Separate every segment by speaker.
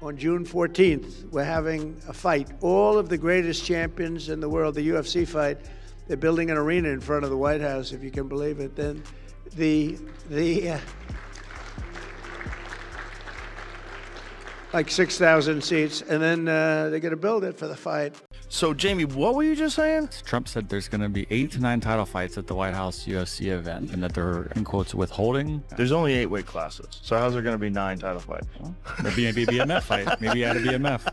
Speaker 1: On June 14th, we're having a fight. All of the greatest champions in the world, the UFC fight, they're building an arena in front of the White House, if you can believe it. Then like 6,000 seats, and then they're going to build it for the fight.
Speaker 2: So, Jamie, what were you just saying?
Speaker 3: Trump said there's going to be 8 to 9 title fights at the White House UFC event, and that they're, in quotes, withholding.
Speaker 2: There's only 8 weight classes. So how's there going to be 9 title fights?
Speaker 3: Well, maybe a BMF fight. Maybe add a BMF.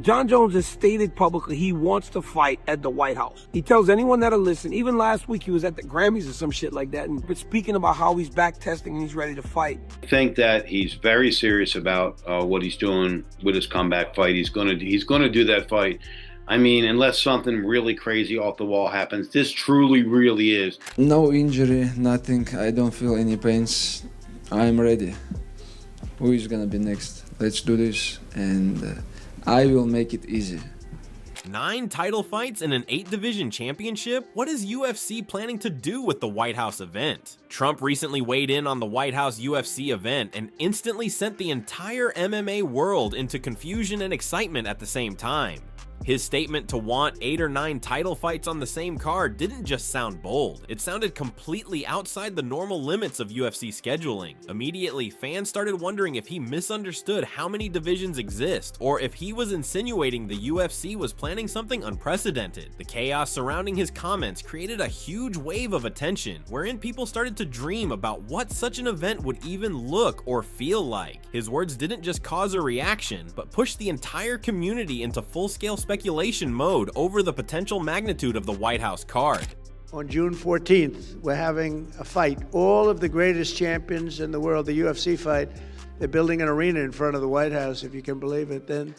Speaker 4: John Jones has stated publicly he wants to fight at the White House. He tells anyone that'll listen, even last week he was at the Grammys or some shit like that, and speaking about how he's back testing and he's ready to fight.
Speaker 5: I think that he's very serious about what he's doing with his comeback fight. He's gonna do that fight. I mean, unless something really crazy off the wall happens, this truly, really is.
Speaker 6: No injury, nothing. I don't feel any pains. I'm ready. Who is gonna be next? Let's do this, and I will make it easy.
Speaker 7: 9 title fights and an 8-division championship? What is UFC planning to do with the White House event? Trump recently weighed in on the White House UFC event and instantly sent the entire MMA world into confusion and excitement at the same time. His statement to want 8 or 9 title fights on the same card didn't just sound bold, it sounded completely outside the normal limits of UFC scheduling. Immediately, fans started wondering if he misunderstood how many divisions exist, or if he was insinuating the UFC was planning something unprecedented. The chaos surrounding his comments created a huge wave of attention, wherein people started to dream about what such an event would even look or feel like. His words didn't just cause a reaction, but pushed the entire community into full-scale speculation mode over the potential magnitude of the White House card.
Speaker 1: On June 14th, we're having a fight. All of the greatest champions in the world, the UFC fight, they're building an arena in front of the White House, if you can believe it. Then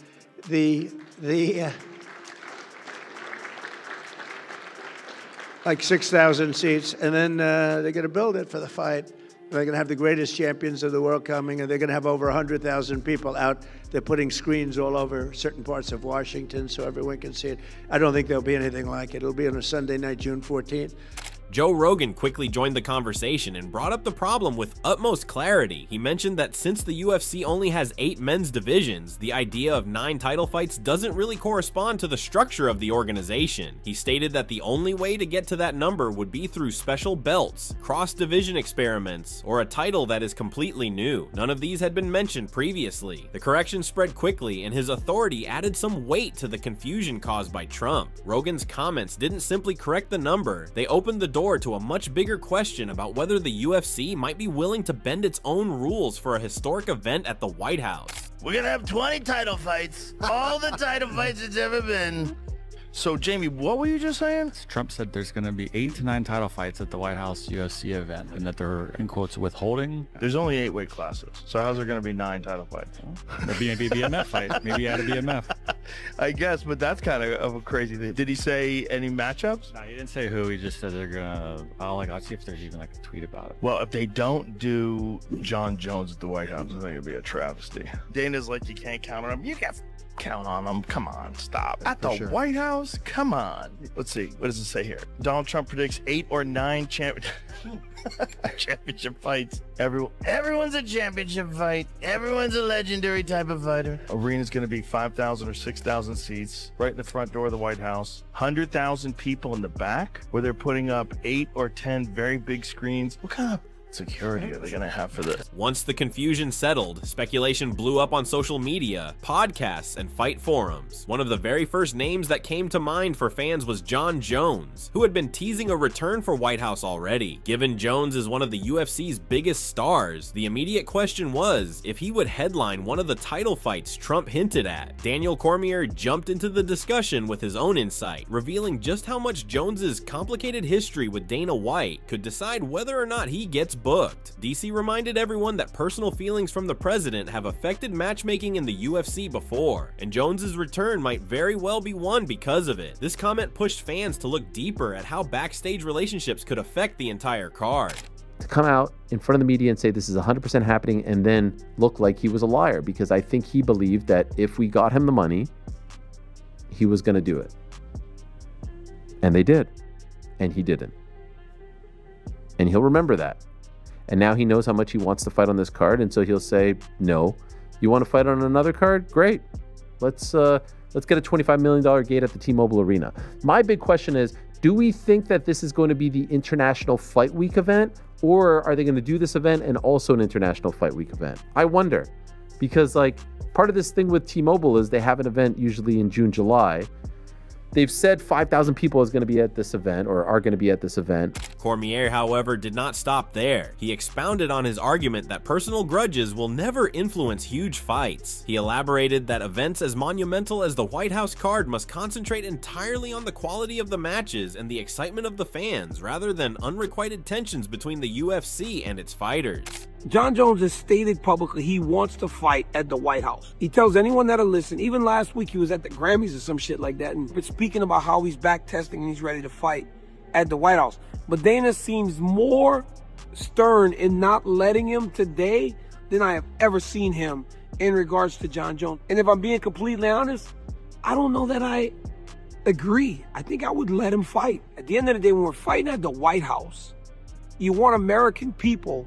Speaker 1: like 6,000 seats, and then they're going to build it for the fight. They're going to have the greatest champions of the world coming, and they're going to have over 100,000 people out. They're putting screens all over certain parts of Washington so everyone can see it. I don't think there'll be anything like it. It'll be on a Sunday night, June 14th.
Speaker 7: Joe Rogan quickly joined the conversation and brought up the problem with utmost clarity. He mentioned that since the UFC only has 8 men's divisions, the idea of 9 title fights doesn't really correspond to the structure of the organization. He stated that the only way to get to that number would be through special belts, cross-division experiments, or a title that is completely new. None of these had been mentioned previously. The correction spread quickly, and his authority added some weight to the confusion caused by Trump. Rogan's comments didn't simply correct the number, they opened the door to a much bigger question about whether the UFC might be willing to bend its own rules for a historic event at the White House.
Speaker 2: We're gonna have 20 title fights. All the title fights it's ever been. So, Jamie, what were you just saying?
Speaker 3: Trump said there's going to be 8 to 9 title fights at the White House UFC event, and that they're, in quotes, withholding.
Speaker 2: There's only 8 weight classes. So how's there going to be 9 title fights?
Speaker 3: Well, maybe a BMF fight. Maybe add a BMF.
Speaker 2: I guess, but that's kind of a crazy thing. Did he say any matchups?
Speaker 3: No, he didn't say who. He just said they're gonna. I'll see if there's even like a tweet about it.
Speaker 2: Well, if they don't do John Jones at the White House, I think it'd be a travesty. Dana's like, you can't count on him. You can't count on them. Come on, stop. At the White House? Come on. Let's see. What does it say here? Donald Trump predicts 8 or 9 championship fights. Everyone's a championship fight. Everyone's a legendary type of fighter. Arena's going to be 5,000 or 6,000 seats right in the front door of the White House. 100,000 people in the back where they're putting up 8 or 10 very big screens. What kind of security are they gonna have for this?
Speaker 7: Once the confusion settled, speculation blew up on social media, podcasts, and fight forums. One of the very first names that came to mind for fans was John Jones, who had been teasing a return for White House already. Given Jones is one of the UFC's biggest stars, the immediate question was if he would headline one of the title fights Trump hinted at. Daniel Cormier jumped into the discussion with his own insight, revealing just how much Jones's complicated history with Dana White could decide whether or not he gets booked. DC reminded everyone that personal feelings from the president have affected matchmaking in the UFC before, and Jones's return might very well be one because of it. This comment pushed fans to look deeper at how backstage relationships could affect the entire card.
Speaker 8: To come out in front of the media and say this is 100% happening and then look like he was a liar, because I think he believed that if we got him the money, he was going to do it. And they did. And he didn't. And he'll remember that. And now he knows how much he wants to fight on this card, and so he'll say, no, You want to fight on another card? Great. Let's get a $25 million gate at the T-Mobile Arena. My big question is, do we think that this is going to be the International Fight Week event, or are they going to do this event and also an International Fight Week event? I wonder, because like part of this thing with T-Mobile is they have an event usually in June, July. They've said 5,000 people is going to be at this event or are going to be at this event.
Speaker 7: Cormier, however, did not stop there. He expounded on his argument that personal grudges will never influence huge fights. He elaborated that events as monumental as the White House card must concentrate entirely on the quality of the matches and the excitement of the fans, rather than unrequited tensions between the UFC and its fighters.
Speaker 4: John Jones has stated publicly he wants to fight at the White House. He tells anyone that'll listen, even last week he was at the Grammys or some shit like that, and been speaking about how he's back testing and he's ready to fight at the White House. But Dana seems more stern in not letting him today than I have ever seen him in regards to John Jones. And if I'm being completely honest, I don't know that I agree. I think I would let him fight. At the end of the day, when we're fighting at the White House, you want American people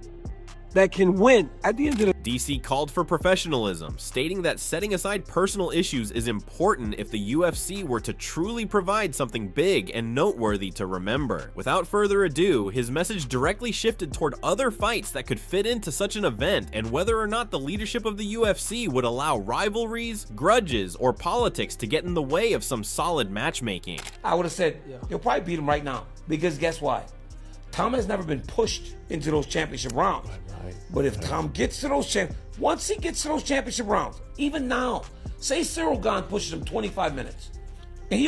Speaker 4: that can win. At the end of the
Speaker 7: DC called for professionalism, stating that setting aside personal issues is important if the UFC were to truly provide something big and noteworthy to remember. Without further ado, his message directly shifted toward other fights that could fit into such an event and whether or not the leadership of the UFC would allow rivalries, grudges, or politics to get in the way of some solid matchmaking.
Speaker 4: I would have said, you'll probably beat him right now, because guess what? Tom has never been pushed into those championship rounds. But if Tom gets to those once he gets to those championship rounds, even now, say Cyril Gane pushes him 25 minutes, and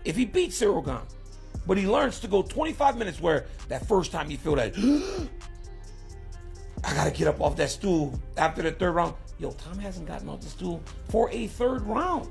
Speaker 4: if he beats Cyril Gane, but he learns to go 25 minutes where that first time you feel that, I gotta get up off that stool after the third round. Yo, Tom hasn't gotten off the stool for a third round.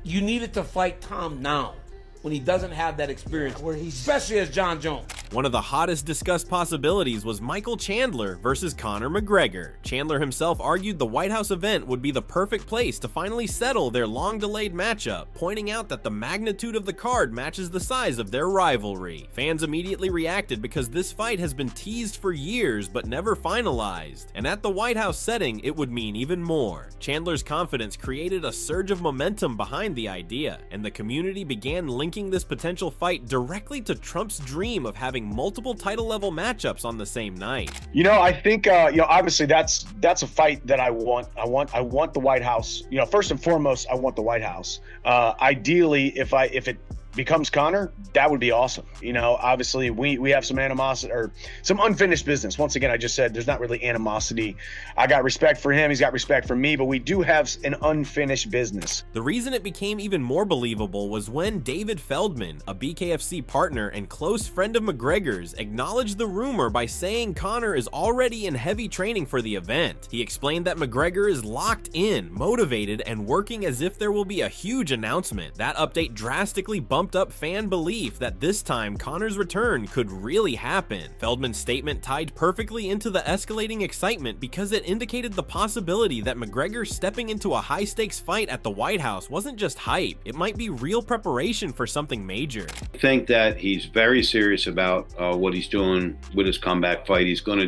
Speaker 4: You needed to fight Tom now, when he doesn't have that experience, especially as John Jones.
Speaker 7: One of the hottest discussed possibilities was Michael Chandler versus Conor McGregor. Chandler himself argued the White House event would be the perfect place to finally settle their long-delayed matchup, pointing out that the magnitude of the card matches the size of their rivalry. Fans immediately reacted because this fight has been teased for years but never finalized, and at the White House setting, it would mean even more. Chandler's confidence created a surge of momentum behind the idea, and the community began linking this potential fight directly to Trump's dream of having multiple title-level matchups on the same night.
Speaker 9: You know, I think obviously that's a fight that I want. I want the White House. You know, first and foremost, I want the White House. Ideally, if it becomes Conor, that would be awesome. You know, obviously we have some animosity or some unfinished business. Once again, I just said there's not really animosity. I got respect for him, he's got respect for me, but we do have an unfinished business.
Speaker 7: The reason it became even more believable was when David Feldman, a BKFC partner and close friend of McGregor's, acknowledged the rumor by saying Conor is already in heavy training for the event. He explained that McGregor is locked in, motivated, and working as if there will be a huge announcement. That update drastically bumped up fan belief that this time Conor's return could really happen. Feldman's statement tied perfectly into the escalating excitement because it indicated the possibility that McGregor stepping into a high-stakes fight at the White House wasn't just hype, it might be real preparation for something major.
Speaker 5: I think that he's very serious about what he's doing with his comeback fight. He's gonna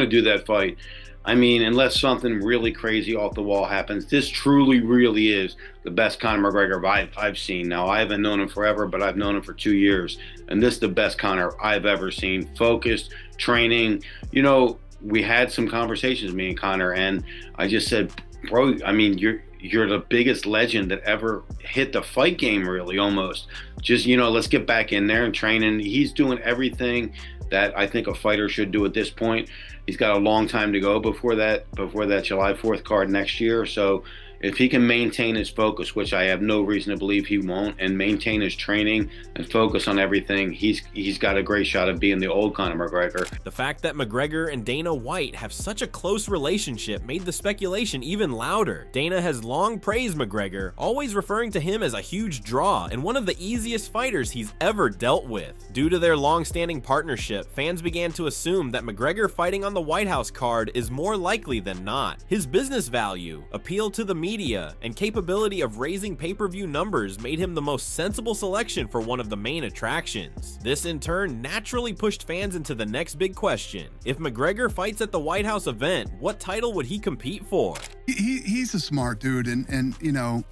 Speaker 5: do that fight. I mean, unless something really crazy off the wall happens, this truly, really is the best Conor McGregor I've seen. Now, I haven't known him forever, but I've known him for 2 years, and this is the best Conor I've ever seen. Focused, training. You know, we had some conversations, me and Conor, and I just said, bro, I mean, you're the biggest legend that ever hit the fight game, really, almost. Just, you know, let's get back in there and train. And he's doing everything that I think a fighter should do at this point. He's got a long time to go before that July 4th card next year. So if he can maintain his focus, which I have no reason to believe he won't, and maintain his training and focus on everything, he's got a great shot at being the old Conor McGregor.
Speaker 7: The fact that McGregor and Dana White have such a close relationship made the speculation even louder. Dana has long praised McGregor, always referring to him as a huge draw and one of the easiest fighters he's ever dealt with. Due to their long-standing partnership, fans began to assume that McGregor fighting on the White House card is more likely than not. His business value, appeal to the media, media, and capability of raising pay-per-view numbers made him the most sensible selection for one of the main attractions. This in turn naturally pushed fans into the next big question. If McGregor fights at the White House event, what title would he compete for?
Speaker 10: He's a smart dude, and you know,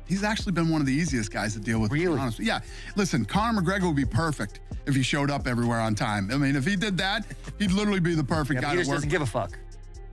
Speaker 10: he's actually been one of the easiest guys to deal with.
Speaker 11: Really?
Speaker 10: Honestly. Yeah. Listen, Conor McGregor would be perfect if he showed up everywhere on time. I mean, if he did that, he'd literally be the perfect guy
Speaker 11: he
Speaker 10: to
Speaker 11: just
Speaker 10: work.
Speaker 11: doesn't give a fuck.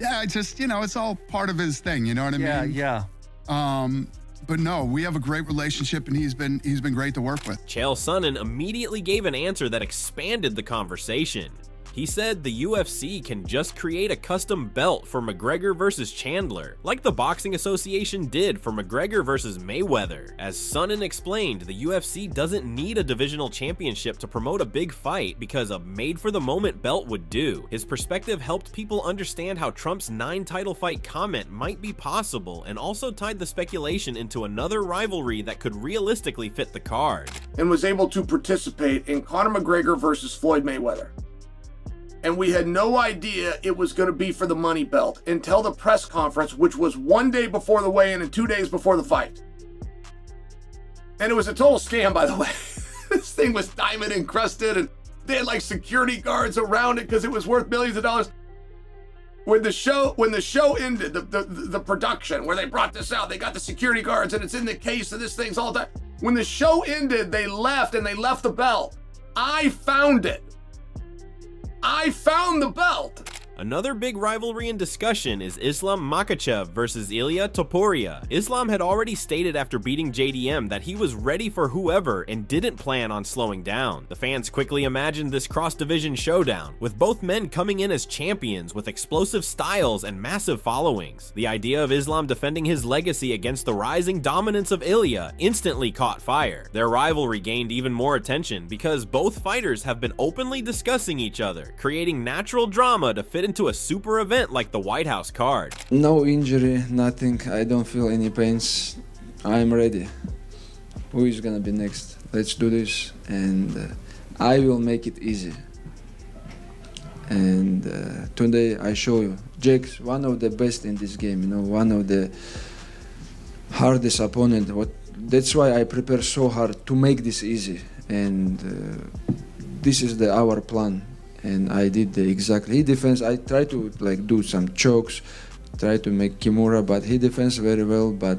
Speaker 10: Yeah, it's just, you know, it's all part of his thing. You know what I mean?
Speaker 11: Yeah.
Speaker 10: But no, we have a great relationship, and he's been great to work with.
Speaker 7: Chael Sonnen immediately gave an answer that expanded the conversation. He said the UFC can just create a custom belt for McGregor versus Chandler, like the Boxing Association did for McGregor versus Mayweather. As Sonnen explained, the UFC doesn't need a divisional championship to promote a big fight because a made-for-the-moment belt would do. His perspective helped people understand how Trump's 9-title fight comment might be possible, and also tied the speculation into another rivalry that could realistically fit the card.
Speaker 12: And was able to participate in Conor McGregor versus Floyd Mayweather. And we had no idea it was going to be for the money belt until the press conference, which was 1 day before the weigh-in and 2 days before the fight. And it was a total scam, by the way. This thing was diamond encrusted, and they had like security guards around it because it was worth millions of dollars. When the show ended, the production where they brought this out, they got the security guards and it's in the case and this thing's all that. When the show ended, they left the belt. I found it. I found the belt.
Speaker 7: Another big rivalry in discussion is Islam Makhachev versus Ilia Topuria. Islam had already stated after beating JDM that he was ready for whoever and didn't plan on slowing down. The fans quickly imagined this cross-division showdown, with both men coming in as champions with explosive styles and massive followings. The idea of Islam defending his legacy against the rising dominance of Ilia instantly caught fire. Their rivalry gained even more attention because both fighters have been openly discussing each other, creating natural drama to fit into a super event like the White House card.
Speaker 6: No injury, nothing. I don't feel any pains. I'm ready. Who is gonna be next? Let's do this, and I will make it easy. And today I show you, Jake's one of the best in this game. You know, one of the hardest opponent. That's why I prepare so hard to make this easy. And this is our plan. And I did exactly. He defends. I try to like do some chokes, try to make Kimura, but he defends very well. But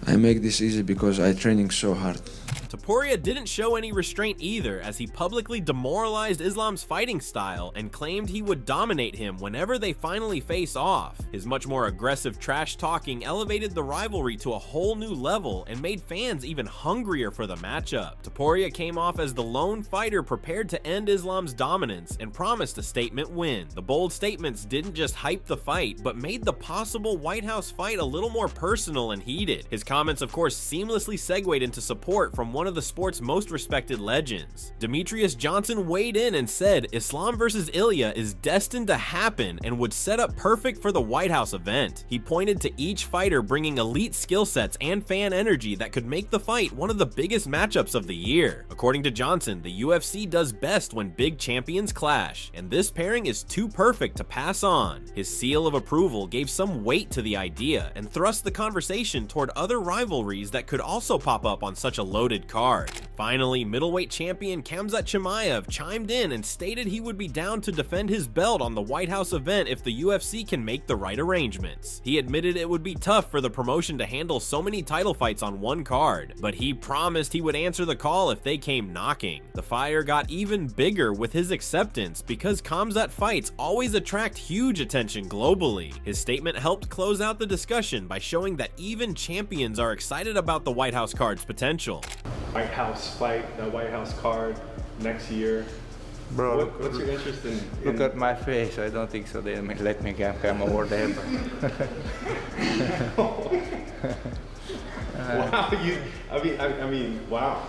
Speaker 6: I make this easy because I training so hard.
Speaker 7: Topuria didn't show any restraint either, as he publicly demoralized Islam's fighting style and claimed he would dominate him whenever they finally face off. His much more aggressive trash talking elevated the rivalry to a whole new level and made fans even hungrier for the matchup. Topuria came off as the lone fighter prepared to end Islam's dominance and promised a statement win. The bold statements didn't just hype the fight, but made the possible White House fight a little more personal and heated. His comments, of course, seamlessly segued into support from one of the sport's most respected legends. Demetrius Johnson weighed in and said Islam versus Ilia is destined to happen and would set up perfect for the White House event. He pointed to each fighter bringing elite skill sets and fan energy that could make the fight one of the biggest matchups of the year. According to Johnson, the UFC does best when big champions clash, and this pairing is too perfect to pass on. His seal of approval gave some weight to the idea and thrust the conversation toward other rivalries that could also pop up on such a loaded card. Finally, middleweight champion Khamzat Chimaev chimed in and stated he would be down to defend his belt on the White House event if the UFC can make the right arrangements. He admitted it would be tough for the promotion to handle so many title fights on one card, but he promised he would answer the call if they came knocking. The fire got even bigger with his acceptance because Khamzat fights always attract huge attention globally. His statement helped close out the discussion by showing that even champions are excited about the White House card's potential.
Speaker 13: White House fight, the White House card next year.
Speaker 14: Bro,
Speaker 13: what's your interest in?
Speaker 14: Look at my face. I don't think so. They may let me come over there.
Speaker 13: Wow, I mean, wow.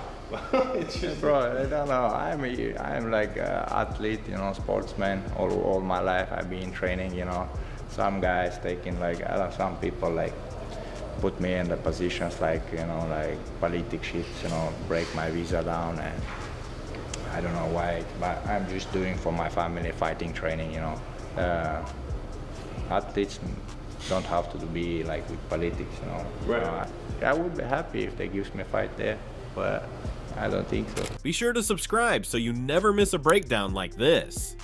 Speaker 13: It's just,
Speaker 14: bro, I don't know. I'm like an athlete, you know, sportsman. All my life I've been training, you know. Some guys taking like, some people like put me in the positions like, you know, like politics shit, you know, break my visa down, and I don't know why, but I'm just doing for my family, fighting training, you know. Athletes Don't have to be like with politics, you know.
Speaker 13: Right.
Speaker 14: I would be happy if they gives me a fight there, but I don't think so.
Speaker 7: Be sure to subscribe so you never miss a breakdown like this.